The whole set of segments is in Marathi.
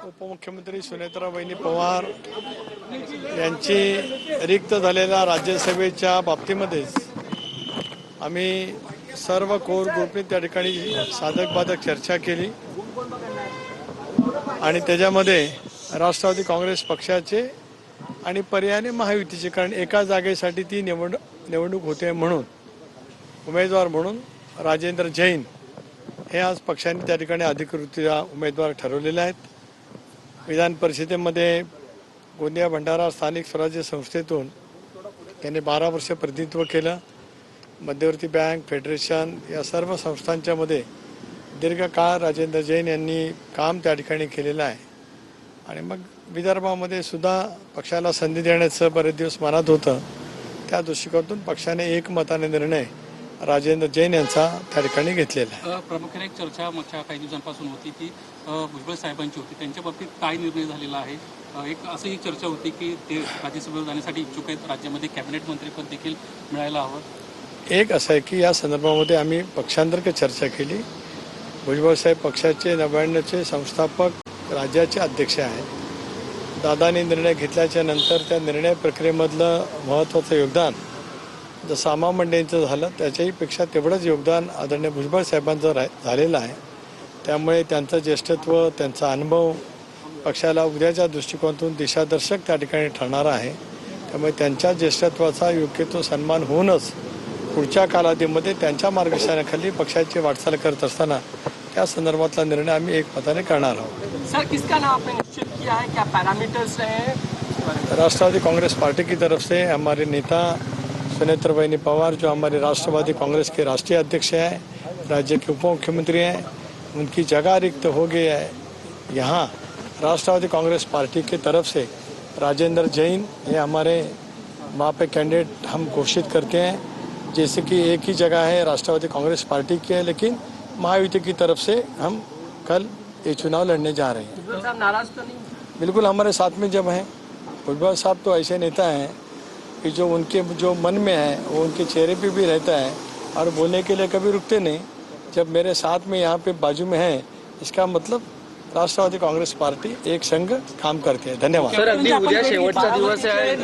उपमुख्यमंत्री सुनेत्राबाई पवार यांची रिक्त झालेल्या राज्यसभेच्या बाबतीमध्येच आम्ही सर्व कोर ग्रुपने त्या ठिकाणी साधक बाधक चर्चा केली आणि त्याच्यामध्ये राष्ट्रवादी काँग्रेस पक्षाचे आणि पर्यायाने महायुतीचे, कारण एका जागेसाठी ती निवडणूक होते म्हणून उमेदवार म्हणून राजेंद्र जैन हे आज पक्षाने त्या ठिकाणी अधिकृतरित्या उमेदवार ठरवलेले आहेत। विधान परिषदेमध्ये गोंदिया भंडारा स्थानिक स्वराज्य संस्थेतून त्यांनी 12 वर्ष प्रतिनिधित्व केलं। मध्यवर्ती बँक, फेडरेशन या सर्व संस्थांच्या मध्ये दीर्घकाळ राजेंद्र जैन यांनी काम त्या ठिकाणी केलेलं आहे आणि मग विदर्भामध्ये सुद्धा पक्षाला संधी देण्याचं बरेच दिवस मनात होतं। त्या दृष्टिकोनातून पक्षाने एकमताने निर्णय राजेंद्र जैन यांचा त्या ठिकाणी घेतलेला आहे। प्रामुख्याने एक चर्चा मागच्या काही दिवसांपासून होती ती भुजबळ साहेबांची होती, त्यांच्या बाबतीत काय निर्णय झालेला आहे? एक अशी चर्चा होती की ते राज्यसभेवर जाण्यासाठी इच्छुक आहेत, राज्यामध्ये कॅबिनेट मंत्रीपद देखील मिळायला हवं। एक असं आहे की या संदर्भामध्ये आम्ही पक्षांतर्गत चर्चा केली। भुजबळ साहेब पक्षाचे 99चे संस्थापक राज्याचे अध्यक्ष आहेत। दादांनी निर्णय घेतल्याच्या नंतर त्या निर्णय प्रक्रियेमधलं महत्त्वाचं योगदान जसं आमा मंडळींचं झालं त्याच्याही पेक्षा तेवढंच योगदान आदरणीय भुजबळ साहेबांचं झालेलं आहे। त्यामुळे त्यांचं ज्येष्ठत्व, त्यांचा अनुभव पक्षाला उद्याच्या दृष्टिकोनातून दिशादर्शक त्या ठिकाणी ठरणार आहे। त्यामुळे त्यांच्या ज्येष्ठत्वाचा योग्य तो सन्मान होऊनच पुढच्या कालावधीमध्ये त्यांच्या मार्गदर्शनाखाली पक्षाची वाटचाल करत असताना त्या संदर्भातला निर्णय आम्ही एकमताने करणार आहोत। सर, किसका नाम आपने निश्चित किया है? क्या पैरामीटर्स हैं? राष्ट्रवादी कांग्रेस पार्टी की तरफ से हमारे नेता सुनेत्राबाई पवार जो हमारे राष्ट्रवादी कांग्रेस के राष्ट्रीय अध्यक्ष हैं, राज्य के उप मुख्यमंत्री हैं, उनकी जगह रिक्त हो गई है। यहाँ राष्ट्रवादी कांग्रेस पार्टी की तरफ से राजेंद्र जैन ये हमारे वहाँ पे कैंडिडेट हम घोषित करते हैं। जैसे कि एक ही जगह है राष्ट्रवादी कांग्रेस पार्टी की है, लेकिन महायुति की तरफ से हम कल ये चुनाव लड़ने जा रहे हैं। भुजबल साहब नाराज तो नहीं? बिल्कुल हमारे साथ में जब हैं। भुजबल साहब तो ऐसे नेता हैं कि जो उनके जो मन में है वो उनके चेहरे पे भी रहता है और बोलने के लिए कभी रुकते नहीं। जब मेरे साथ में यहाँ पे बाजू में है, इसका मतलब राष्ट्रवादी कांग्रेस पार्टी एक संघ काम करते हैं। धन्यवाद। सर, अगदी उद्या शेवटचा दिवस आहे,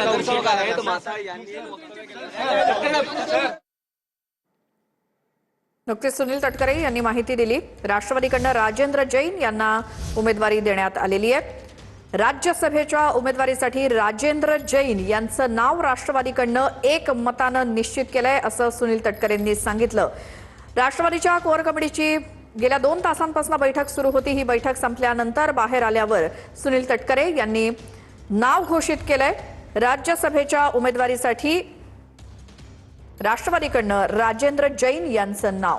नुकतेच सुनील तटकरे यांनी माहिती दिली। राष्ट्रवादीकडून राजेंद्र जैन यांना उमेदवारी देण्यात आलेली आहे। राज्यसभेच्या उमेदवारीसाठी राजेंद्र जैन यांचं नाव राष्ट्रवादीकडून एकमतानं निश्चित केलंय असं सुनील तटकरेंनी सांगितलं। राष्ट्रवादीच्या कोर कमिटीची गेल्या 2 तासांपासून बैठक सुरू होती। ही बैठक संपल्यानंतर बाहेर आल्यावर सुनील तटकरे यांनी नाव घोषित केलंय। राज्यसभेच्या उमेदवारीसाठी राष्ट्रवादीकडून राजेंद्र जैन यांचं नाव